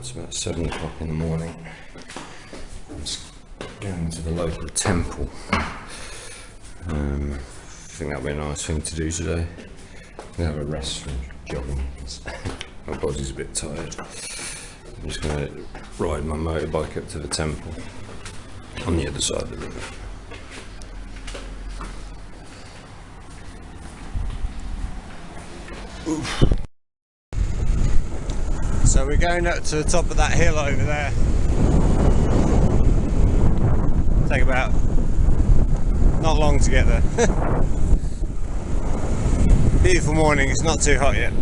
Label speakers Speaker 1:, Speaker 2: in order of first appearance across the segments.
Speaker 1: It's about 7 o'clock in the morning. I'm just going to the local temple. I think that'll be a nice thing to do today. We have a rest from jogging. My body's a bit tired. I'm just going to ride my motorbike up to the temple on the other side of the river. Oof. So we're going up to the top of that hill over there. Take about not long to get there. Beautiful morning, it's not too hot yet.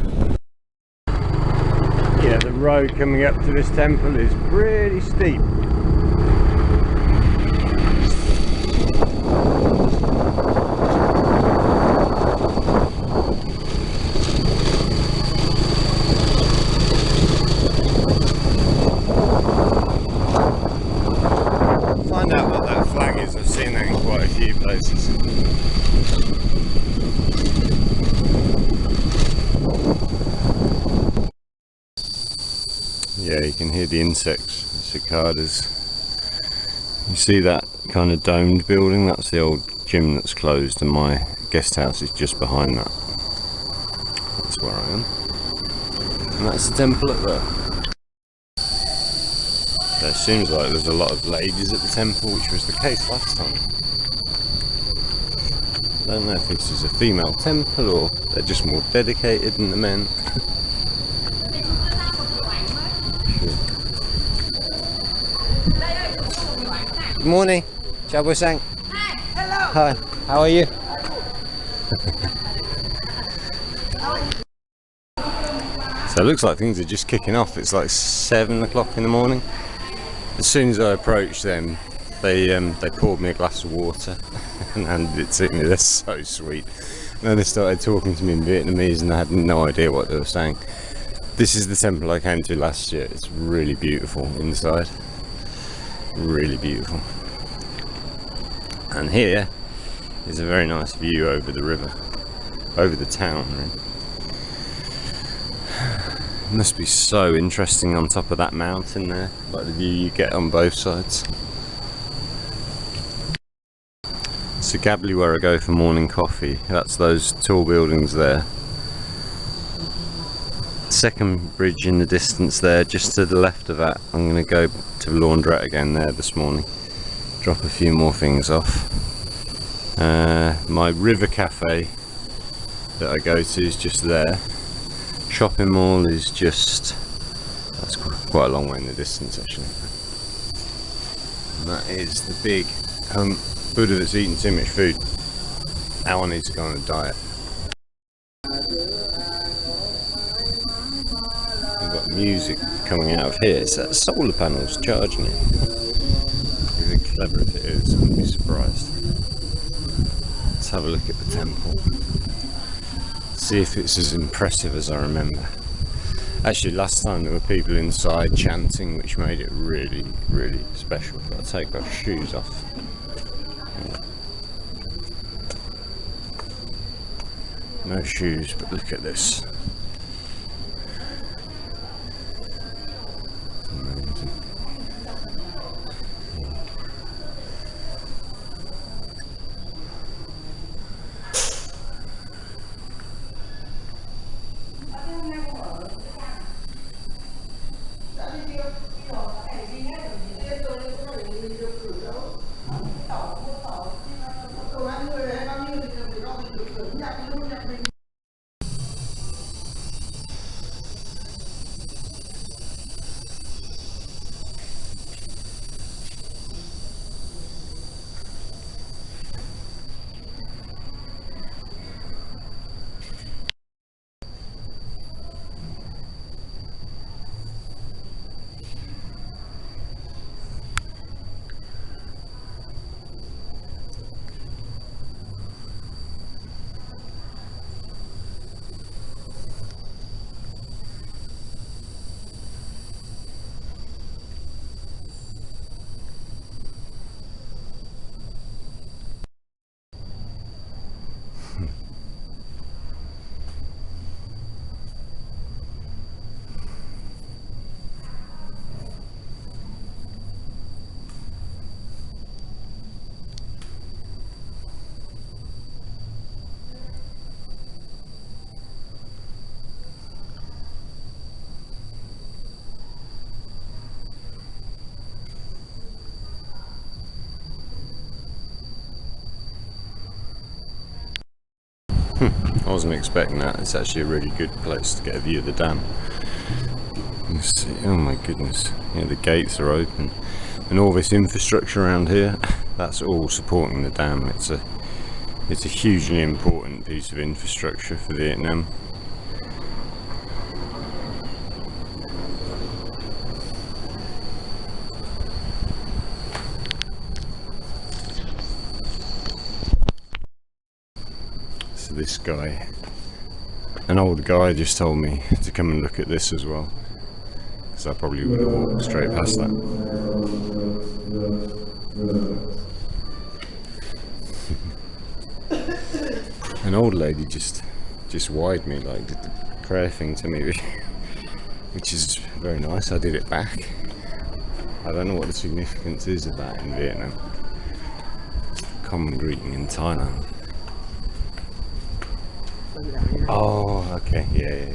Speaker 1: Yeah, the road coming up to this temple is pretty steep. Find out what that flag is. I've seen that in quite a few places. Yeah, you can hear the insects, the cicadas. You see that kind of domed building? That's the old gym that's closed, and my guest house is just behind that. That's where I am. And that's the temple up there. So it seems like there's a lot of ladies at the temple, which was the case last time. I don't know if this is a female temple or they're just more dedicated than the men. Good morning. Chào buổi sáng.
Speaker 2: Hi. Hello.
Speaker 1: Hi. How are you? So it looks like things are just kicking off. It's like 7 o'clock in the morning. As soon as I approached them, they poured me a glass of water and handed it to me. They're so sweet. And then they started talking to me in Vietnamese, and I had no idea what they were saying. This is the temple I came to last year. It's really beautiful inside. Really beautiful. And here is a very nice view over the river, over the town. Really. It must be so interesting on top of that mountain there, like the view you get on both sides. It's Gably where I go for morning coffee. That's those tall buildings there. Second bridge in the distance there, just to the left of that. I'm going to go to the laundrette again there this morning, drop a few more things off. My river cafe that I go to is just there. Shopping mall is just, that's quite a long way in the distance actually. And that is the big Buddha that's eating too much food. Now I need to go on a diet. We've got music coming out of here. It's that solar panels charging it. Really clever if it is, I wouldn't be surprised. Let's have a look at the temple. See if it's as impressive as I remember. Actually, last time there were people inside chanting, which made it really, really special. I'll take our shoes off. No shoes, but look at this. Amazing. I wasn't expecting that. It's actually a really good place to get a view of the dam. You see, oh my goodness, yeah, the gates are open, and all this infrastructure around here, that's all supporting the dam. It's a hugely important piece of infrastructure for Vietnam. So this guy, an older guy, just told me to come and look at this as well, because I probably would have walked straight past that. An old lady just wide me, like did the prayer thing to me, which is very nice. I did it back. I don't know what the significance is of that in Vietnam. Common greeting in Thailand. Oh, okay, yeah.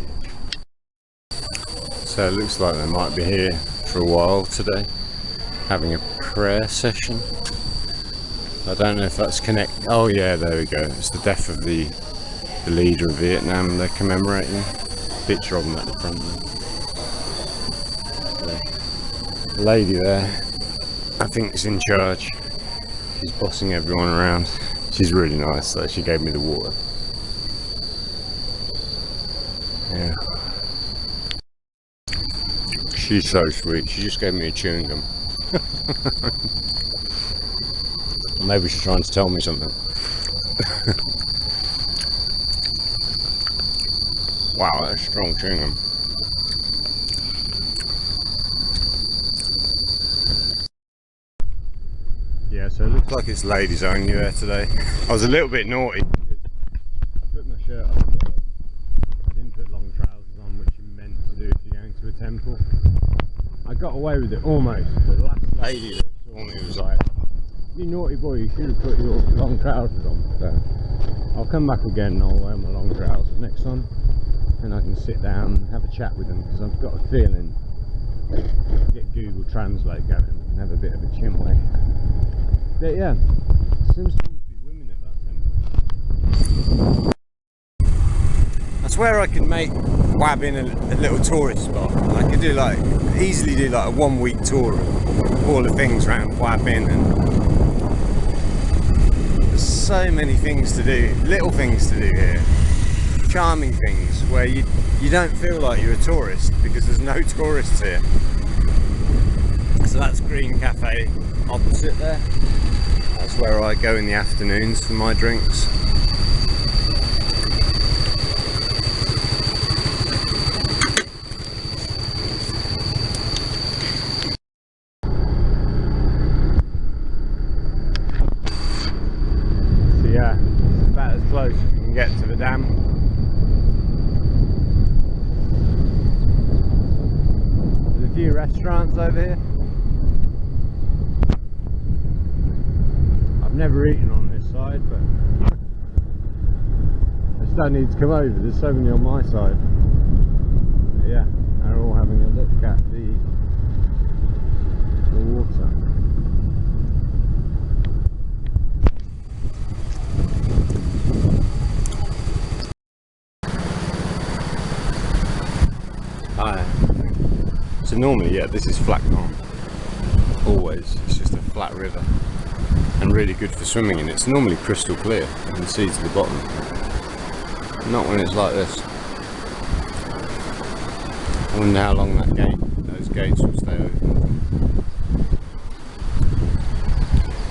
Speaker 1: So it looks like they might be here for a while today, having a prayer session. I don't know if that's connected. Oh yeah, there we go. It's the death of the leader of Vietnam they're commemorating. Picture of him at the front there. The lady there, I think, is in charge. She's bossing everyone around. She's really nice though. She gave me the water. Yeah. She's so sweet. She just gave me a chewing gum. Maybe she's trying to tell me something. Wow, that's strong chewing gum. Yeah, so it looks like it's ladies only there today. I was a little bit naughty. I put my shirt up, but I didn't put long trousers on, which you're meant to do if you're going to a temple. I got away with it almost. The last lady that saw me was like, "You naughty boy, you should have put your long trousers on." So I'll come back again and I'll wear my long trousers next time, and I can sit down and have a chat with them, because I've got a feeling get Google Translate going and have a bit of a chin wag. But yeah, there seems to always be women at that temple. That's where I could make Hoa Binh a little tourist spot. I could easily do like a 1 week tour of all the things around Hoa Binh, and there's so many things to do, little things to do here, charming things where you don't feel like you're a tourist because there's no tourists here. So that's Green Cafe opposite there. That's where I go in the afternoons for my drinks. So yeah, it's about as close as you can get to the dam. There's a few restaurants over here. I've never eaten on this side, but I just don't need to come over. There's so many on my side. But yeah, they're all having a look at the water. Hi. So normally, yeah, this is flat calm. Always, it's just a flat river. And really good for swimming in. It's normally crystal clear, you can see to the bottom. Not when it's like this. I wonder how long those gates will stay open.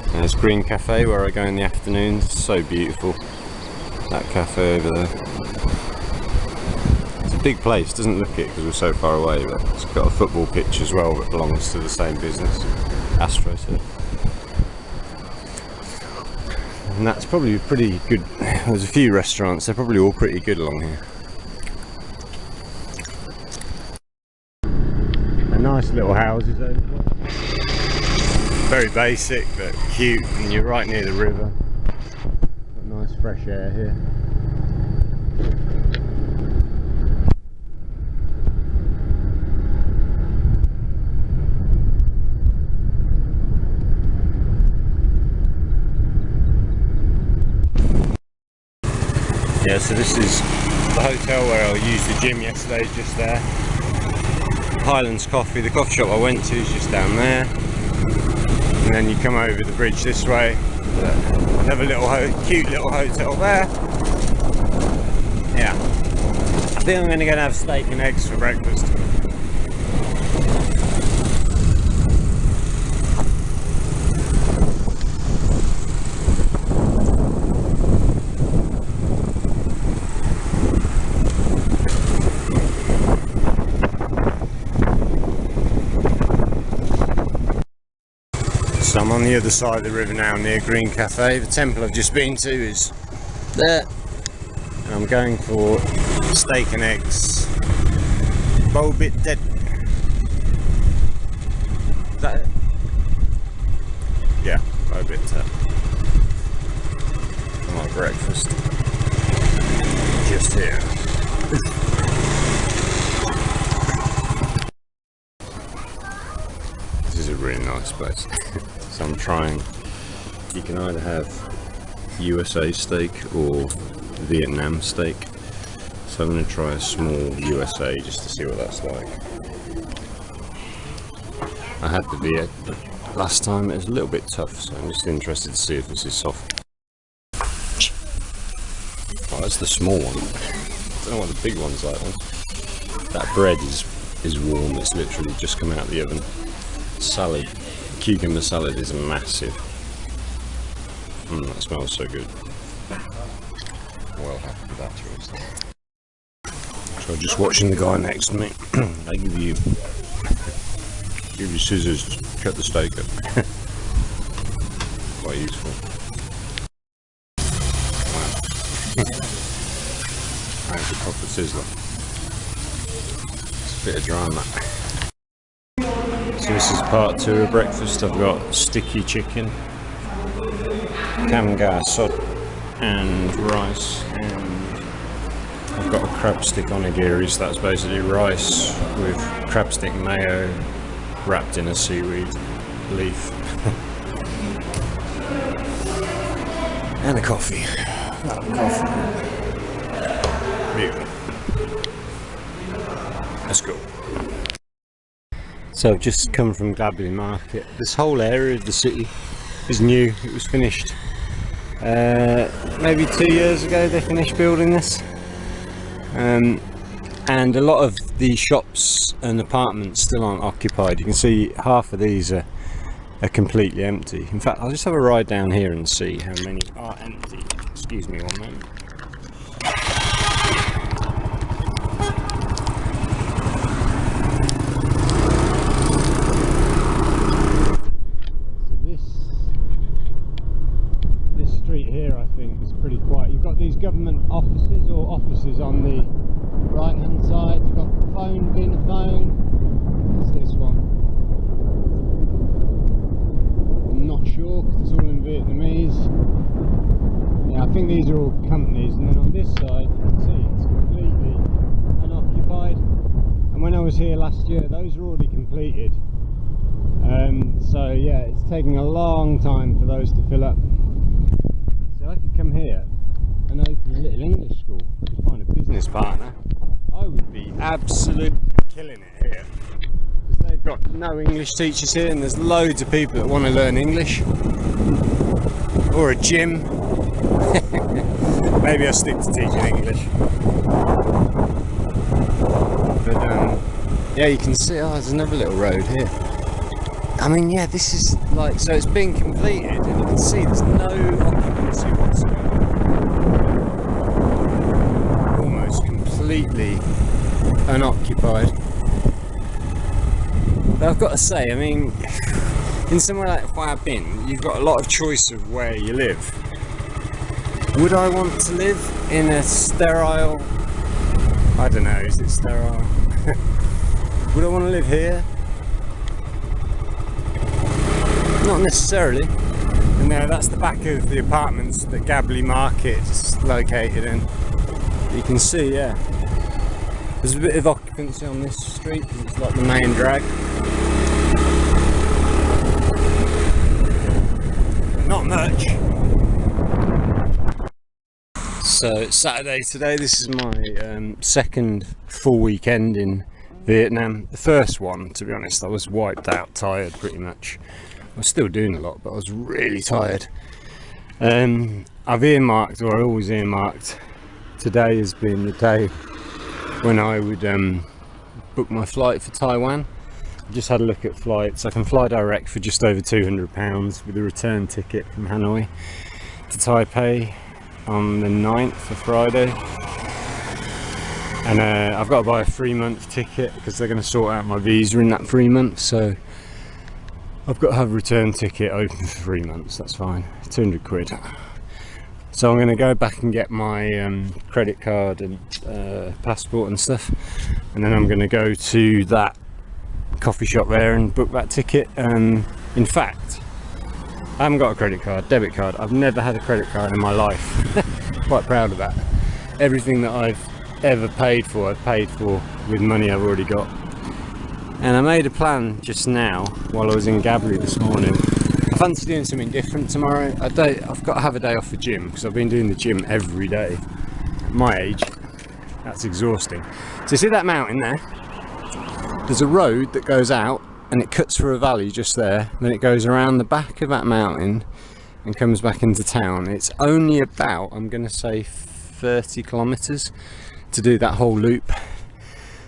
Speaker 1: And there's Green Cafe where I go in the afternoons. So beautiful, that cafe over there. It's a big place, doesn't look it because we're so far away, but it's got a football pitch as well that belongs to the same business, Astros here. And that's probably pretty good. There's a few restaurants, they're probably all pretty good along here. They're nice little houses over there. Very basic but cute, and you're right near the river. Got nice fresh air here. Yeah, so this is the hotel where I used the gym yesterday, just there. Highlands Coffee, the coffee shop I went to is just down there. And then you come over the bridge this way. Another little cute little hotel there. Yeah. I think I'm going to go and have steak and eggs for breakfast. So I'm on the other side of the river now, near Green Cafe. The temple I've just been to is there. And I'm going for steak and eggs. Bowl bit dead. Is that it? Yeah, bowl bit dead. For my breakfast. Just here. This is a really nice place. So I'm trying, you can either have USA steak or Vietnam steak. So I'm going to try a small USA just to see what that's like. I had the Viet last time, it was a little bit tough, so I'm just interested to see if this is soft. Oh, that's the small one. I don't know what the big one's like then. That bread is warm, it's literally just come out of the oven. Salad. Cucumber salad is massive. That smells so good. Well happy with that choice. So just watching the guy next to me. They give you scissors to cut the steak up. Quite useful. Wow. That's a proper sizzler. It's a bit of drama. So this is part 2 of breakfast. I've got sticky chicken, kamgar sot and rice, and I've got a crab stick onigiri, so that's basically rice with crab stick mayo wrapped in a seaweed leaf. And a coffee. Beautiful. Let's go. So I've just come from Gabley Market. This whole area of the city is new. It was finished maybe 2 years ago. They finished building this, and a lot of the shops and apartments still aren't occupied. You can see half of these are completely empty. In fact, I'll just have a ride down here and see how many are empty. Excuse me one moment. These government offices or offices on the right hand side. You've got the phone, being a phone. What's this one? I'm not sure because it's all in Vietnamese. Yeah, I think these are all companies, and then on this side you can see it's completely unoccupied. And when I was here last year, those are already completed. So yeah, it's taking a long time for those to fill up. So I could come here and open a little English school. To find a business partner, I would be absolutely killing it here, because they've got no English teachers here, and there's loads of people that want to learn English, or a gym. Maybe I'll stick to teaching English. But yeah, you can see, oh, there's another little road here. I mean, yeah, this is like, so it's been completed, and you can see there's no occupancy whatsoever. Completely unoccupied. But I've got to say, I mean, in somewhere like Hoa Binh, you've got a lot of choice of where you live. Would I want to live in a sterile, I don't know, is it sterile? Would I want to live here? Not necessarily. And there, that's the back of the apartments that Gabley Market's located in. You can see, yeah, there's a bit of occupancy on this street because it's like the main drag. Not much. So it's Saturday today. This is my second full weekend in Vietnam. The first one, to be honest, I was wiped out, tired pretty much. I was still doing a lot, but I was really tired. I've earmarked, or I always earmarked, today has been the day when I would book my flight for Taiwan. I just had a look at flights. I can fly direct for just over £200 with a return ticket from Hanoi to Taipei on the 9th for Friday, and I've got to buy a 3-month ticket because they're going to sort out my visa in that 3 months, so I've got to have a return ticket open for 3 months. That's fine, 200 quid. So I'm going to go back and get my credit card and passport and stuff, and then I'm going to go to that coffee shop there and book that ticket. In fact, I haven't got a credit card, debit card. I've never had a credit card in my life. Quite proud of that. Everything that I've ever paid for, I've paid for with money I've already got. And I made a plan just now while I was in Gably this morning. I fancy doing something different tomorrow. I've got to have a day off the gym because I've been doing the gym every day. At my age, that's exhausting. So you see that mountain there? There's a road that goes out and it cuts through a valley just there, then it goes around the back of that mountain and comes back into town. It's only about, I'm going to say, 30 kilometers to do that whole loop,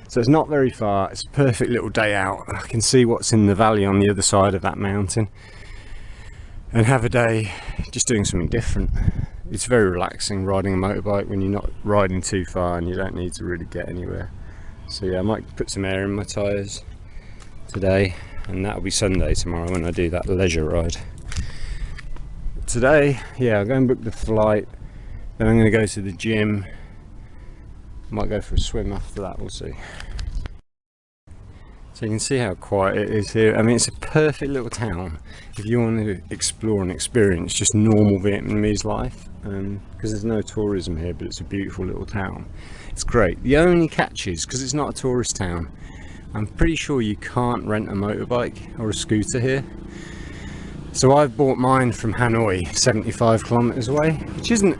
Speaker 1: so it's not very far. It's a perfect little day out. I can see what's in the valley on the other side of that mountain and have a day just doing something different. It's very relaxing riding a motorbike when you're not riding too far and you don't need to really get anywhere. So yeah, I might put some air in my tyres today, and that'll be Sunday tomorrow when I do that leisure ride. Today, yeah, I'll go and book the flight, then I'm going to go to the gym. Might go for a swim after that, we'll see. So you can see how quiet it is here. I mean, it's a perfect little town if you want to explore and experience just normal Vietnamese life, because there's no tourism here, but it's a beautiful little town. It's great. The only catch is, because it's not a tourist town, I'm pretty sure you can't rent a motorbike or a scooter here. So I've bought mine from Hanoi, 75 kilometers away, which isn't,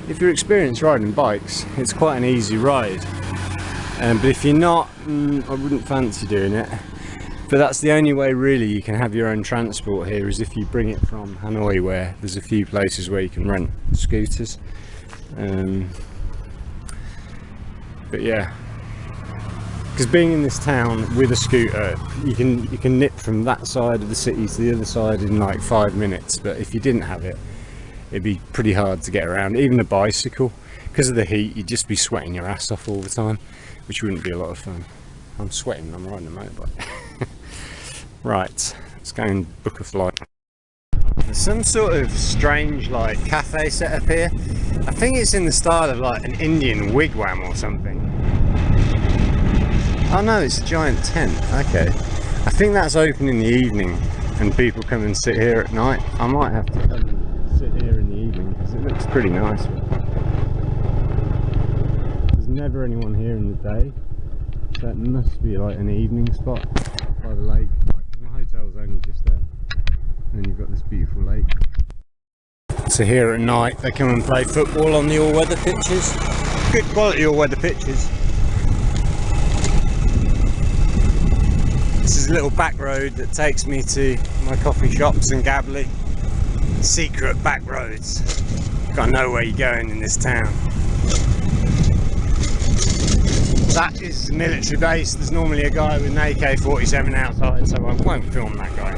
Speaker 1: if you're experienced riding bikes, it's quite an easy ride. But if you're not, I wouldn't fancy doing it. But that's the only way really you can have your own transport here, is if you bring it from Hanoi, where there's a few places where you can rent scooters. But yeah, because being in this town with a scooter, you can nip from that side of the city to the other side in like 5 minutes. But if you didn't have it, it'd be pretty hard to get around. Even a bicycle, because of the heat, you'd just be sweating your ass off all the time, which wouldn't be a lot of fun. I'm sweating when I'm riding a motorbike. Right, let's go and book a flight. There's some sort of strange like cafe set up here. I think it's in the style of like an Indian wigwam or something. Oh no, it's a giant tent. Okay, I think that's open in the evening and people come and sit here at night. I might have to come and sit here in the evening because it looks pretty nice. There's never anyone here in the day, so it must be like an evening spot by the lake. My hotel's only just there, and then you've got this beautiful lake. So here at night they come and play football on the all-weather pitches. Good quality all-weather pitches. This is a little back road that takes me to my coffee shops in Gably. Secret back roads. Gotta know where you're going in this town. That is the military base. There's normally a guy with an AK-47 outside, so I won't film that guy.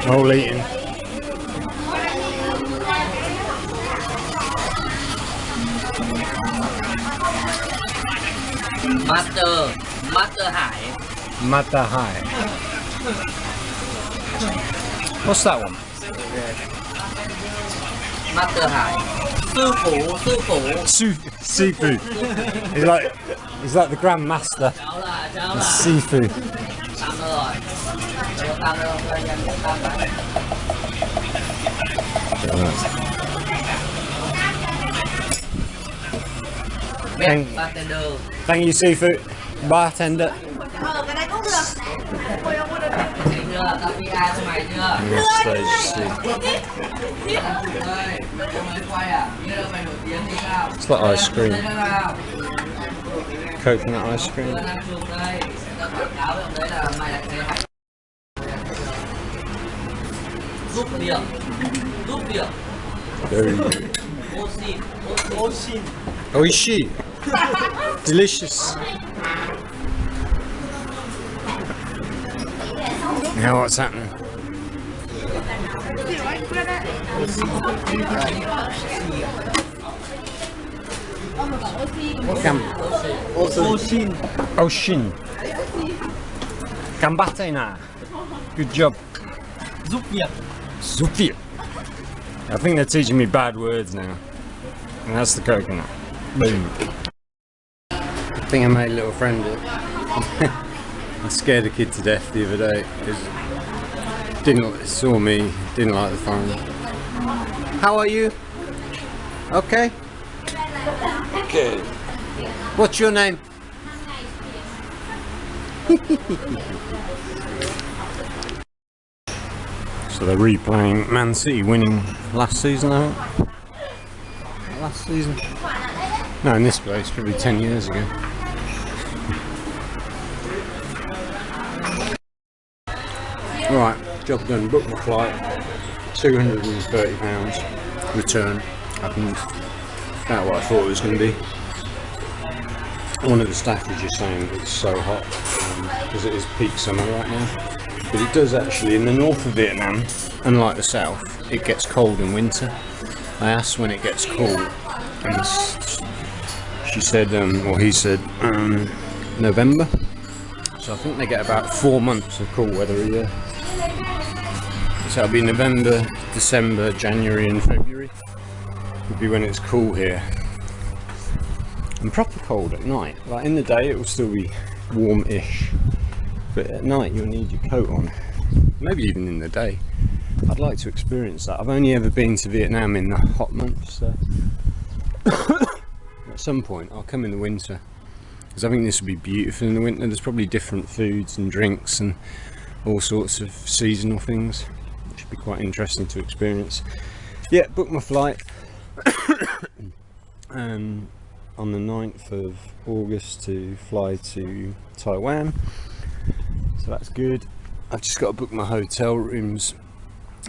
Speaker 1: All eating.
Speaker 2: Master Hải.
Speaker 1: Mata Hai. What's that one?
Speaker 2: Master Hải. Sư phụ.
Speaker 1: Seafood. He's like the Grand Master of seafood.
Speaker 2: Best bartender.
Speaker 1: Thank you, seafood bartender.
Speaker 3: Cái này cũng được.
Speaker 2: Thấy chưa? KPI cho mày chưa? Mới quay à? Như là mày nổi tiếng thì sao?
Speaker 1: It's like ice cream.
Speaker 2: Đây nào?
Speaker 1: Coconut ice cream.
Speaker 2: Đang chụp đây. Tao quảng cáo với ông đấy là mày là người hay. Giúp điểm. Giúp điểm.
Speaker 1: Very good.
Speaker 2: Oxy.
Speaker 1: Oishi. Delicious. Now what's happening? Oshin. Gambate na. Good job.
Speaker 2: Giúp việc.
Speaker 1: Zufia. I think they're teaching me bad words now. And that's the coconut. Boom. I think I made a little friend. I scared a kid to death the other day because saw me, didn't like the phone. How are you? Okay. Good. What's your name? So they're replaying Man City winning last season, I think. Last season? No, in this place, probably 10 years ago. Right, job done, booked my flight, £230, return, happened about what I thought it was going to be. One of the staff was just saying it's so hot, because it is peak summer right now, but it does actually, in the north of Vietnam, unlike the south, it gets cold in winter. I asked when it gets cold, and she said, or he said, November, so I think they get about 4 months of cool weather a year. So it'll be November, December, January and February would be when it's cool here. And proper cold at night. Like in the day it will still be warm-ish, but at night you'll need your coat on. Maybe even in the day. I'd like to experience that. I've only ever been to Vietnam in the hot months, so at some point I'll come in the winter, because I think this would be beautiful in the winter. There's probably different foods and drinks and all sorts of seasonal things. Should be quite interesting to experience. Yeah, booked my flight on the 9th of August to fly to Taiwan, so that's good. I've just got to book my hotel rooms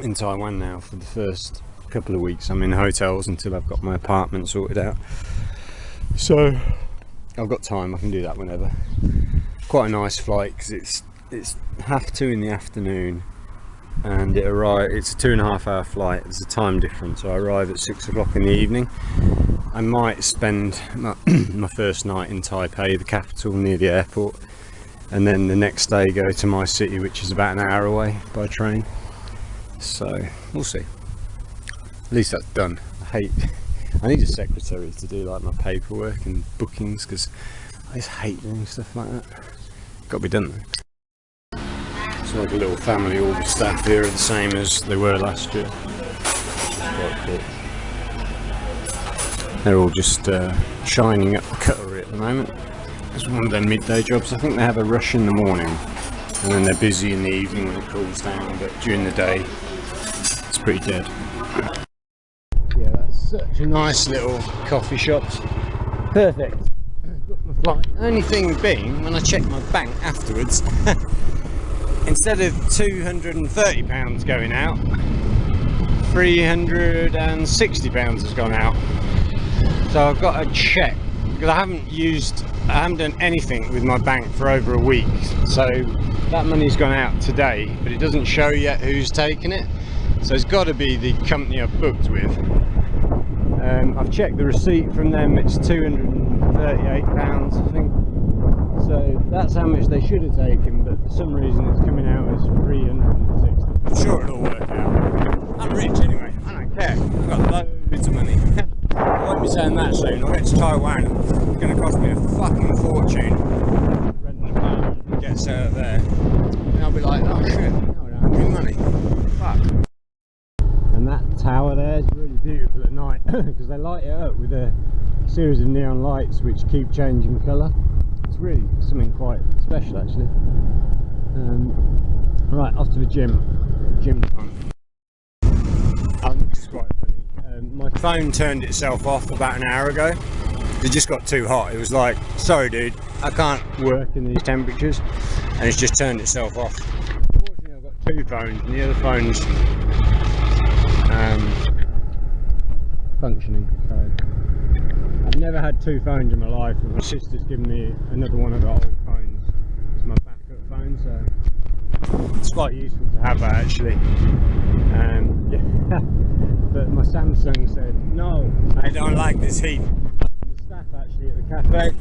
Speaker 1: in Taiwan now for the first couple of weeks. I'm in hotels until I've got my apartment sorted out, so I've got time, I can do that whenever. Quite a nice flight because it's 2:30 in the afternoon, and it's a 2.5 hour flight. There's a time difference, so I arrive at 6 o'clock in the evening. I might spend my first night in Taipei, the capital, near the airport, and then the next day go to my city, which is about an hour away by train. So we'll see. At least that's done. I need a secretary to do like my paperwork and bookings, because I just hate doing stuff like that. Got to be done though. It's like a little family. All the staff here are the same as they were last year. Quite cool. They're all just shining up the cutlery at the moment. It's one of their midday jobs. I think they have a rush in the morning, and then they're busy in the evening when it cools down, but during the day it's pretty dead. Yeah, that's such a nice little coffee shop. Perfect. Got my flight. Only thing being, when I checked my bank afterwards, instead of £230 going out, £360 has gone out. So I've got to check, because I haven't done anything with my bank for over a week, so that money's gone out today, but it doesn't show yet who's taken it, so it's got to be the company I've booked with. I've checked the receipt from them, it's £238 I think, so that's how much they should have taken, but for some reason it's coming out as £360. I'm sure it'll all work out. I'm rich anyway, I don't care, I've got loads of money. I won't be saying that soon. I'll get to Taiwan, it's going to cost me a fucking fortune. Rent an apartment and get set up there. And I'll be like, oh shit, no, I don't have any money. Fuck. And that tower there is really beautiful at night because they light it up with a series of neon lights which keep changing colour. It's really something quite special actually. Right, off to the gym time. This is quite funny. My phone turned itself off about an hour ago. It just got too hot. It was like, sorry dude, I can't work in these temperatures, and it's just turned itself off. Unfortunately I've got two phones and the other phone's functioning, so I've never had two phones in my life, and my sister's given me another one of the old phones as my backup phone, so it's quite useful to have that actually. Yeah. But my Samsung said no, I don't like this heat. And the staff actually at the cafe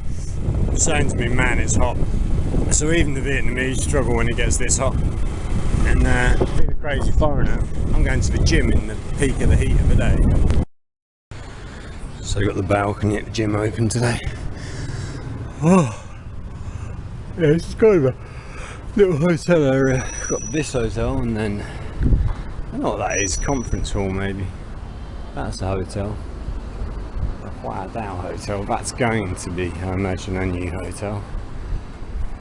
Speaker 1: were saying to me, man, it's hot. So even the Vietnamese struggle when it gets this hot. And being a crazy foreigner, I'm going to the gym in the peak of the heat of the day. So I got the balcony at the gym open today. Oh, yeah, this is kind of a little hotel area. Got this hotel, and then I don't know what that is. Conference hall maybe. That's the hotel. The Hoa Binh hotel. That's going to be, I imagine, a new hotel.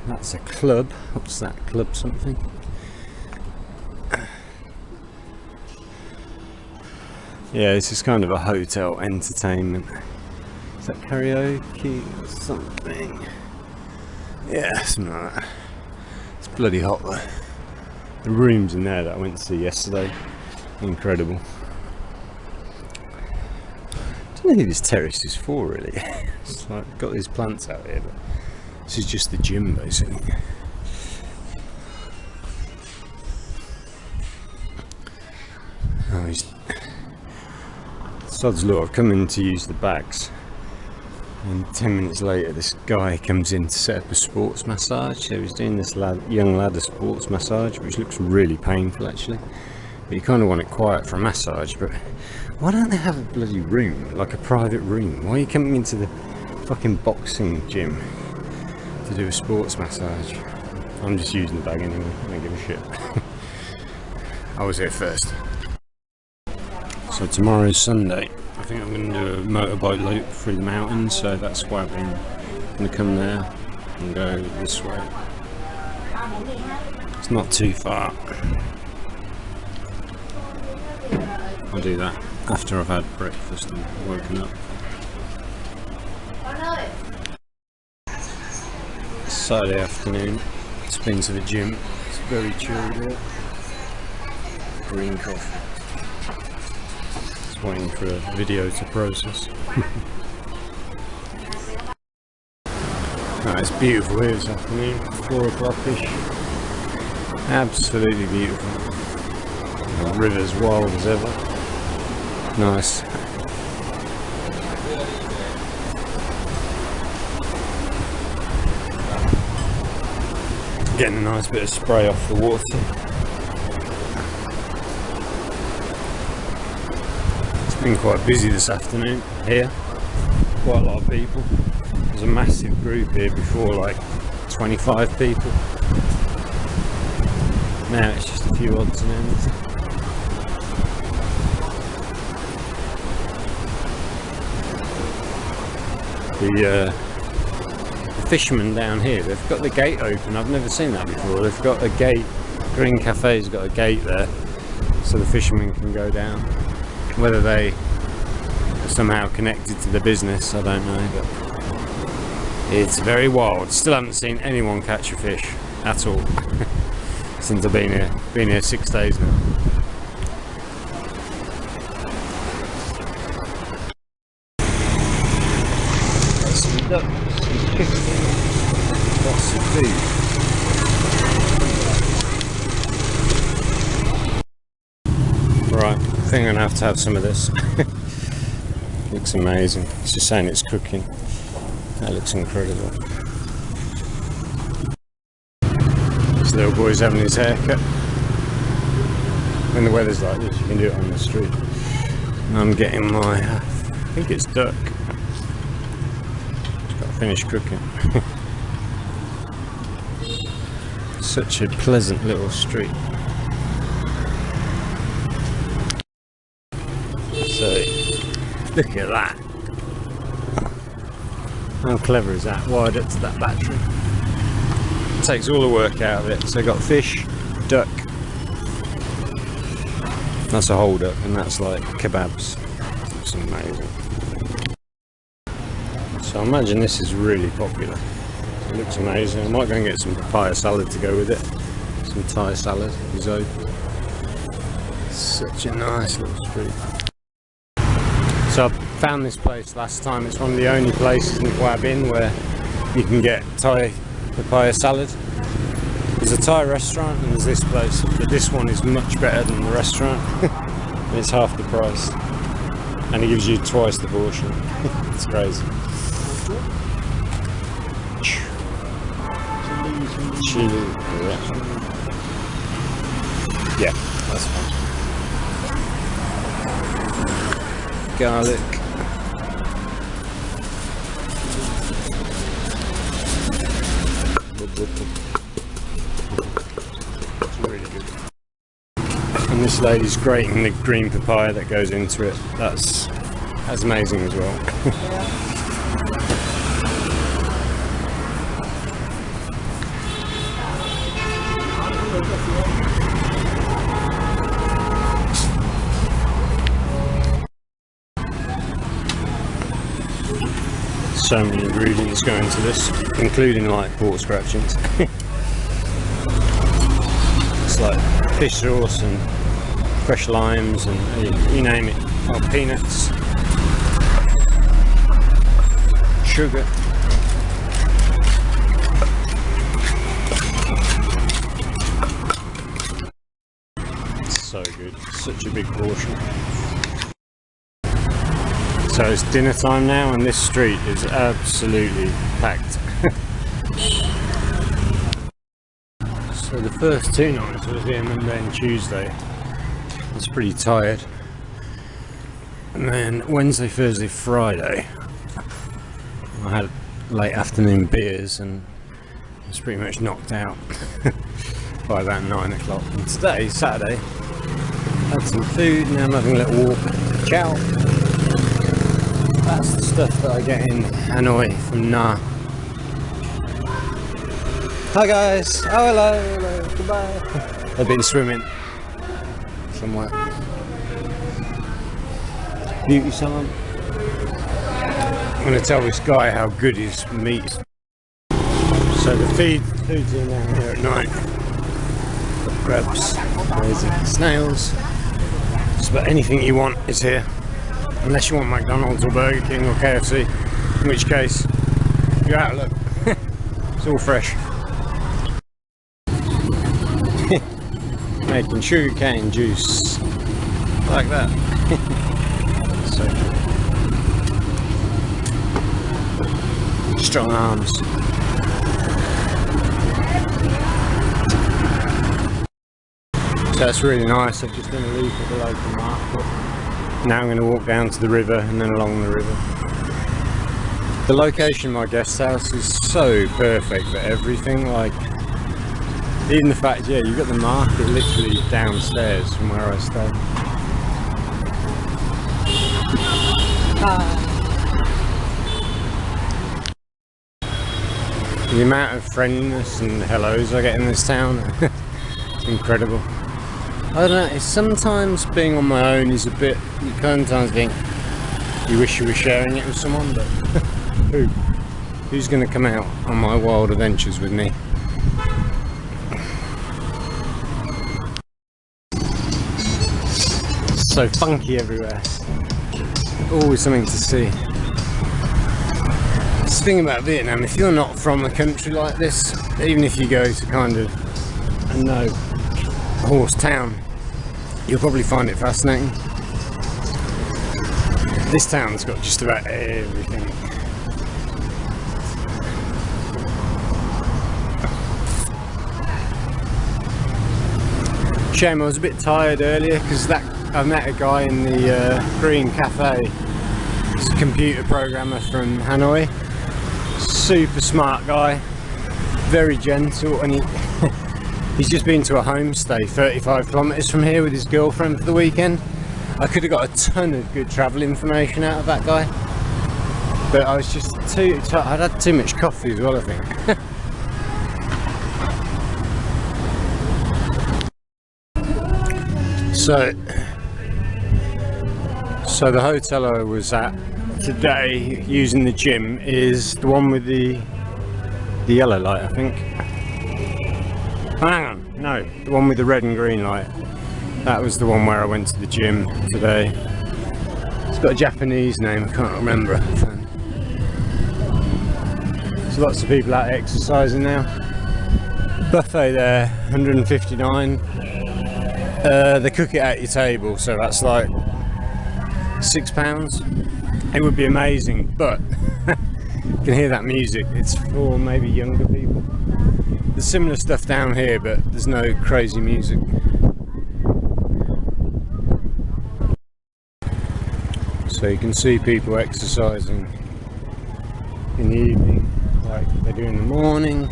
Speaker 1: That's a club. What's that club? Something. Yeah, this is kind of a hotel entertainment. Is that karaoke or something? Yeah, something like that. It's bloody hot though. The rooms in there that I went to see yesterday, incredible. I don't know who this terrace is for really. It's like got these plants out here, but this is just the gym basically. Oh, he's sod's law. I've come in to use the bags, and 10 minutes later this guy comes in to set up a sports massage. So he's doing this young lad a sports massage, which looks really painful actually, but you kind of want it quiet for a massage. But why don't they have a bloody room, like a private room? Why are you coming into the fucking boxing gym to do a sports massage? I'm just using the bag anyway, I don't give a shit. I was here first. So tomorrow's Sunday. I think I'm going to do a motorbike loop through the mountains, so that's why I'm going to come there and go this way. It's not too far. I'll do that after I've had breakfast and woken up. Saturday afternoon, just been to the gym. It's very chilled here. Green coffee. Waiting for a video to process. It's beautiful here this afternoon, 4 o'clock-ish. Absolutely beautiful. The river's wild as ever. Nice. Getting a nice bit of spray off the water. Been quite busy this afternoon here, quite a lot of people. There's a massive group here before, like 25 people. Now it's just a few odds and ends. The fishermen down here, they've got the gate open. I've never seen that before. They've got a gate, Green Cafe's got a gate there so the fishermen can go down. Whether they are somehow connected to the business, I don't know, but it's very wild. Still haven't seen anyone catch a fish at all since I've been here. Been here 6 days now. There's some ducks, some chickens, lots of food. Right, I think I'm going to have some of this. Looks amazing. It's just saying it's cooking. That looks incredible. This little boy's having his haircut. When the weather's like this, you can do it on the street. And I'm getting my, I think it's duck. Just got to finish cooking. Such a pleasant little street. So Look at that. How clever is that? Wired up to that battery. Takes all the work out of it. So got fish, duck. That's a whole duck, and that's like kebabs. It's amazing. So I imagine this is really popular. It looks amazing. I might go and get some papaya salad to go with it. Some Thai salad, risotto. Such a nice little street. So I found this place last time. It's one of the only places in Hoa Binh where you can get Thai papaya salad. There's a Thai restaurant and there's this place, but this one is much better than the restaurant. It's half the price and it gives you twice the portion. It's crazy. Chili. Yeah, that's fine. Garlic. It's really good. And this lady's grating the green papaya that goes into it. That's amazing as well. So many ingredients go into this, including like pork scratchings. It's like fish sauce and fresh limes and you name it. Oh, peanuts, sugar. It's so good, such a big portion. So it's dinner time now and this street is absolutely packed. So the first 2 nights I was here Monday and Tuesday. I was pretty tired. And then Wednesday, Thursday, Friday I had late afternoon beers and I was pretty much knocked out by about 9 o'clock. And today, Saturday, I had some food and now I'm having a little walk. Ciao! That's the stuff that I get in Hanoi from Na. Hi guys! Oh hello, hello, goodbye! They've been swimming somewhere. Beauty salon. I'm going to tell this guy how good his meat is. So the food's in down here at night. Got crabs, crazy snails. Just about anything you want is here. Unless you want McDonald's or Burger King or KFC, in which case you're out of luck. It's all fresh. Making sugarcane juice like that. So strong arms. So that's really nice. I've just done a loop at the local market. Now I'm going to walk down to the river and then along the river. The location of my guest house is so perfect for everything, like even the fact, yeah, you've got the market literally downstairs from where I stay. The amount of friendliness and hellos I get in this town, it's incredible. I don't know, it's sometimes being on my own is a bit, you sometimes think you wish you were sharing it with someone, but who's going to come out on my wild adventures with me? So funky everywhere, always something to see. This thing about Vietnam, if you're not from a country like this, even if you go to kind of a horse town, you'll probably find it fascinating. This town's got just about everything. Shame I was a bit tired earlier because I met a guy in the Green Cafe. He's a computer programmer from Hanoi. Super smart guy, very gentle, and he's just been to a homestay 35 kilometers from here with his girlfriend for the weekend, I could have got a ton of good travel information out of that guy, but I was just I'd had too much coffee as well, I think. So the hotel I was at today using the gym is the one with the yellow light, I think. Hang on, no, the one with the red and green light. That was the one where I went to the gym today. It's got a Japanese name, I can't remember. There's lots of people out exercising now. Buffet there, 159. They cook it at your table, so that's like £6. It would be amazing, but you can hear that music. It's for maybe younger people. There's similar stuff down here, but there's no crazy music. So you can see people exercising in the evening, like they do in the morning,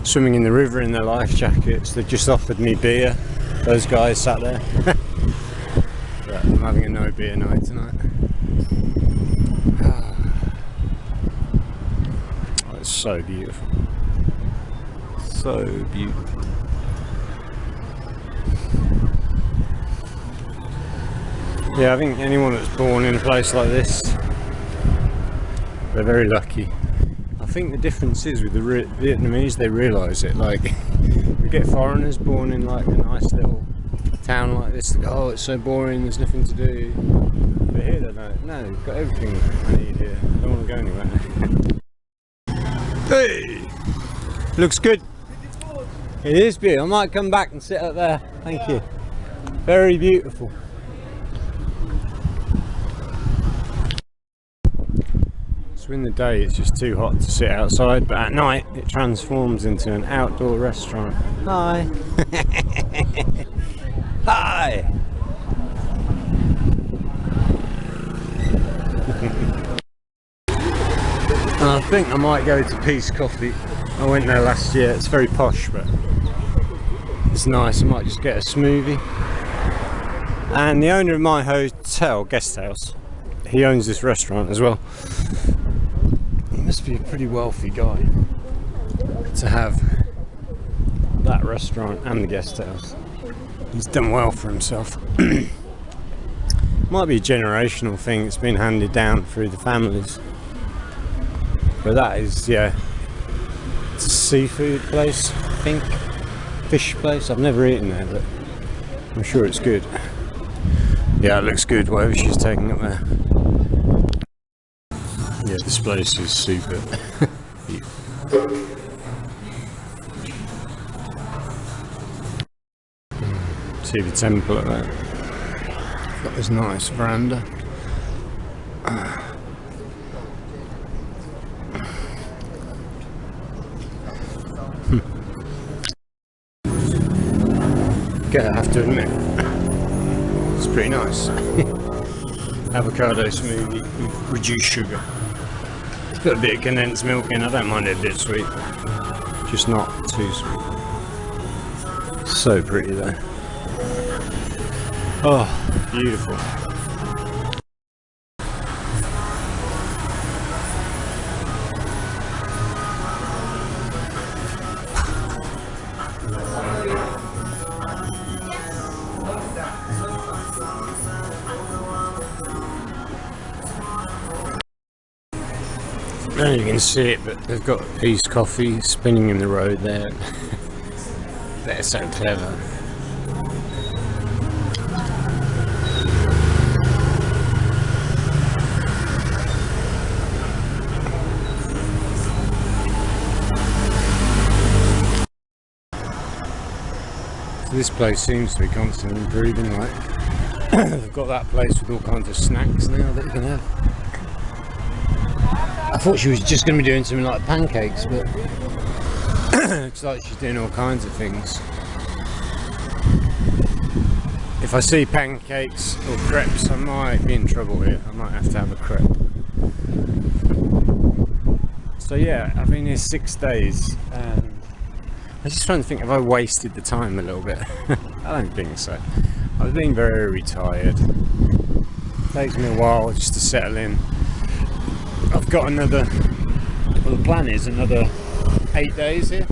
Speaker 1: swimming in the river in their life jackets. They've just offered me beer, those guys sat there. But I'm having a no beer night tonight. Oh, it's so beautiful. So beautiful. Yeah, I think anyone that's born in a place like this, they're very lucky. I think the difference is with the Vietnamese, they realise it. Like, we get foreigners born in like a nice little town like this, they go, oh, it's so boring, there's nothing to do. But here they're like, no, we've got everything I need here, I don't want to go anywhere. Hey! Looks good. It is beautiful. I might come back and sit up there. Thank you. Very beautiful. So in the day it's just too hot to sit outside, but at night it transforms into an outdoor restaurant. Hi. Hi. I think I might go to Peace Coffee. I went there last year. It's very posh, but it's nice. I might just get a smoothie. And the owner of my hotel, guest house, he owns this restaurant as well. He must be a pretty wealthy guy to have that restaurant and the guest house. He's done well for himself. Might be a generational thing. It's been handed down through the families. But that is, yeah, it's a seafood place, I think. Fish place. I've never eaten there, but I'm sure it's good. Yeah, it looks good, whatever she's taking up there. Yeah, this place is super. See the temple at there. Got this nice veranda. I have to admit, it's pretty nice. Avocado smoothie with reduced sugar. It's got a bit of condensed milk in. I don't mind it a bit sweet, just not too sweet. So pretty though. Oh, beautiful. I don't know if you can see it, but they've got Peace Coffee spinning in the road there. They're so clever. So this place seems to be constantly improving. Like they've got that place with all kinds of snacks now that you can have. I thought she was just going to be doing something like pancakes, but it's like she's doing all kinds of things. If I see pancakes or crepes, I might be in trouble here. I might have to have a crepe. So yeah, I've been here 6 days, and I was just trying to think, have I wasted the time a little bit? I don't think so. I've been very tired. Takes me a while just to settle in. I've got another, well, the plan is another 8 days here.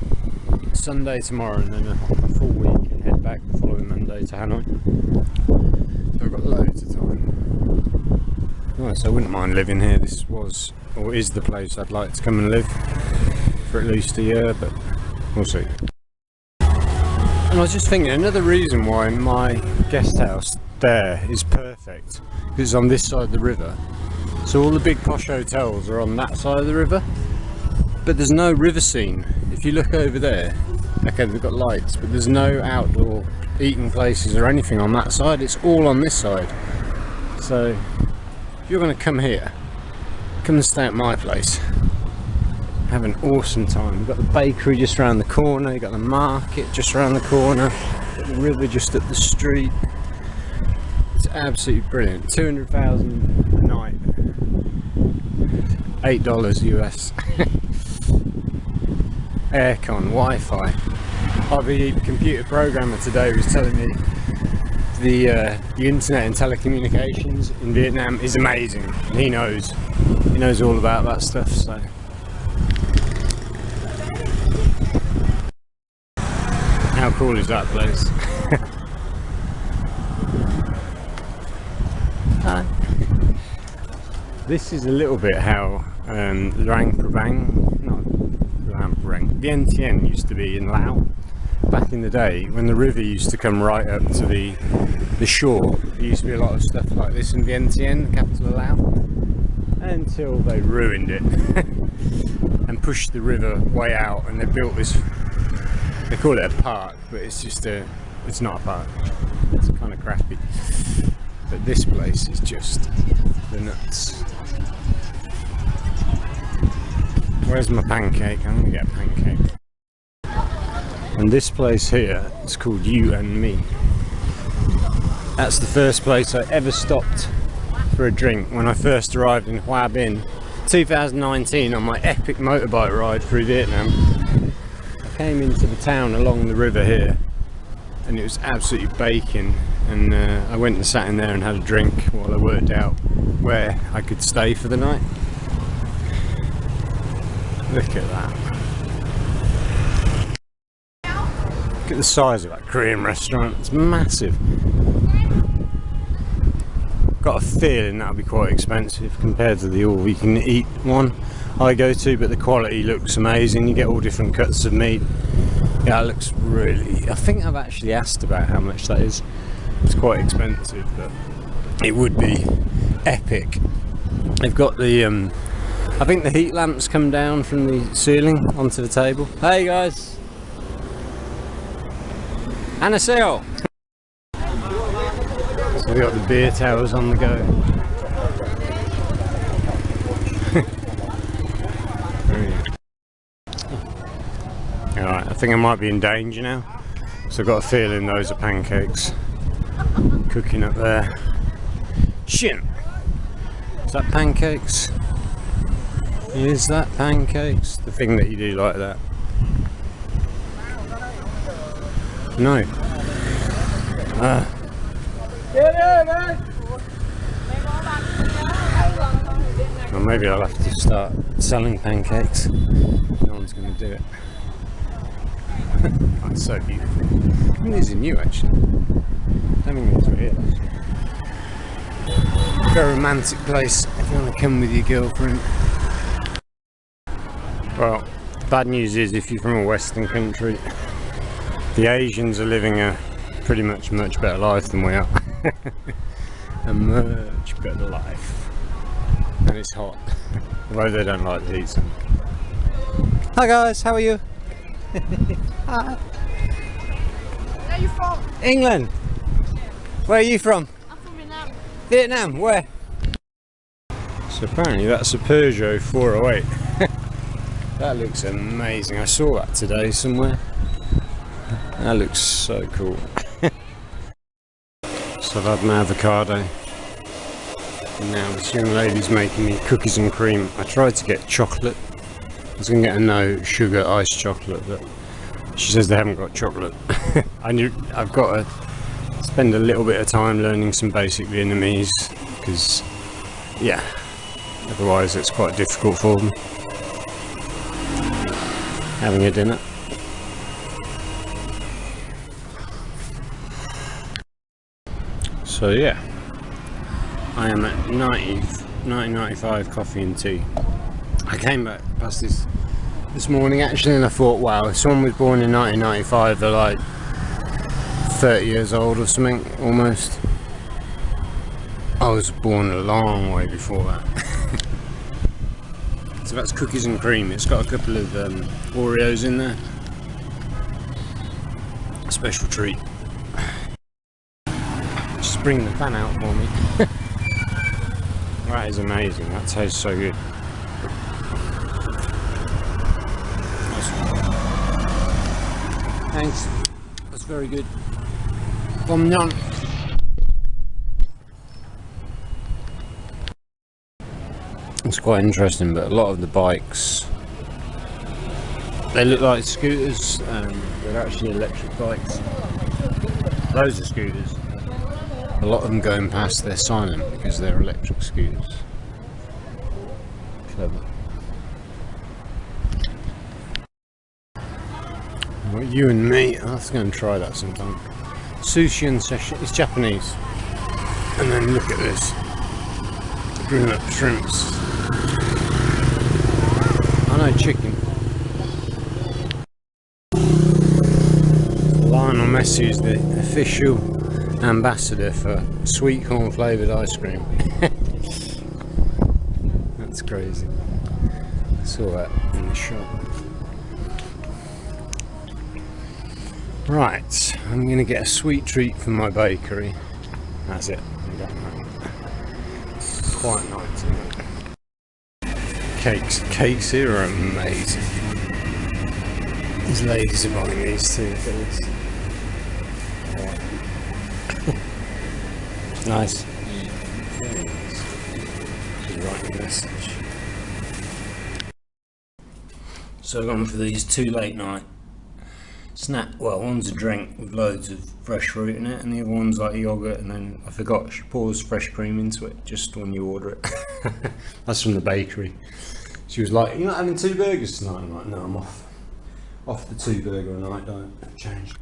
Speaker 1: Sunday tomorrow and then a full week and head back the following Monday to Hanoi. So I've got loads of time. Nice, I wouldn't mind living here. This was, or is, the place I'd like to come and live for at least a year, but we'll see. And I was just thinking, another reason why my guest house there is perfect, because it's on this side of the river. So all the big posh hotels are on that side of the river, but there's no river scene. If you look over there, okay, they've got lights, but there's no outdoor eating places or anything on that side. It's all on this side. So if you're going to come here, come and stay at my place. Have an awesome time. You've got the bakery just around the corner, you've got the market just around the corner, got the river just up the street. It's absolutely brilliant. 200,000 a night, $8 US. Aircon, Wi-Fi. The computer programmer today was telling me the internet and telecommunications in Vietnam is amazing. And he knows all about that stuff. So how cool is that place? Hi. This is a little bit how Luang Prabang, not Luang Prabang, Vientiane used to be in Laos back in the day when the river used to come right up to the shore. There used to be a lot of stuff like this in Vientiane, the capital of Laos, until they ruined it and pushed the river way out, and they built this, they call it a park, but it's just it's not a park, it's kind of crappy. But this place is just the nuts. Where's my pancake? I'm gonna get a pancake. And this place here is called You and Me. That's the first place I ever stopped for a drink when I first arrived in Hoa Binh 2019 on my epic motorbike ride through Vietnam. I came into the town along the river here and it was absolutely baking, and I went and sat in there and had a drink while I worked out where I could stay for the night. Look at that. Look at the size of that Korean restaurant, it's massive. Got a feeling that'll be quite expensive compared to the all-you-can-eat one I go to, but the quality looks amazing. You get all different cuts of meat. Yeah, it looks really... I think I've actually asked about how much that is. It's quite expensive, but it would be epic. They've got the... I think the heat lamps come down from the ceiling onto the table. Hey guys! Anaseo! So we've got the beer towers on the go. Alright, I think I might be in danger now. So I've got a feeling those are pancakes cooking up there. Shin! Is that pancakes? Is that pancakes? The thing that you do like that. No. Well, maybe I'll have to start selling pancakes. No one's going to do it. Oh, it's so beautiful. I think these are new actually. I don't think these were here. Very romantic place if you want to come with your girlfriend. Well, bad news is if you're from a Western country, the Asians are living a pretty much better life than we are. A much better life. And it's hot. Although they don't like the heat. So. Hi guys, how are you? Hi.
Speaker 3: Where are you from?
Speaker 1: England. Where are you from?
Speaker 3: I'm from Vietnam.
Speaker 1: Vietnam, where? So apparently that's a Peugeot 408. That looks amazing. I saw that today somewhere. That looks so cool. So I've had my avocado. And now this young lady's making me cookies and cream. I tried to get chocolate. I was going to get a no sugar iced chocolate, but she says they haven't got chocolate. I've got a spend a little bit of time learning some basic Vietnamese, because yeah, otherwise it's quite difficult for them. Having a dinner. So yeah, I am at 1995 coffee and tea. I came back past this morning actually, and I thought, wow, if someone was born in 1995, they're like 30 years old or something, almost. I was born a long way before that. So that's cookies and cream. It's got a couple of Oreos in there. A special treat. Just bring the fan out for me. That is amazing. That tastes so good. Thanks. That's very good. Tom Yum. It's quite interesting, but a lot of the bikes, they look like scooters, they're actually electric bikes. Those are scooters. A lot of them going past, they're silent because they're electric scooters. Clever. Well, you and me, I'll have to go and try that sometime. Sushi and session, it's Japanese. And then look at this. Grown up shrimps. I know, chicken. Lionel Messi is the official ambassador for sweet corn flavoured ice cream. That's crazy. I saw that in the shop. Right, I'm going to get a sweet treat from my bakery. That's it. It's quite nice, isn't it? Cakes here are amazing. These ladies are buying these too for this. Nice. She's writing a message. So I've gone for these two late night snack. Well, one's a drink with loads of fresh fruit in it, and the other one's like yogurt, and then I forgot she pours fresh cream into it just when you order it. That's from the bakery. She was like, "You're not having 2 burgers tonight?" I'm like, "No, I'm off the 2 burger a night, don't change."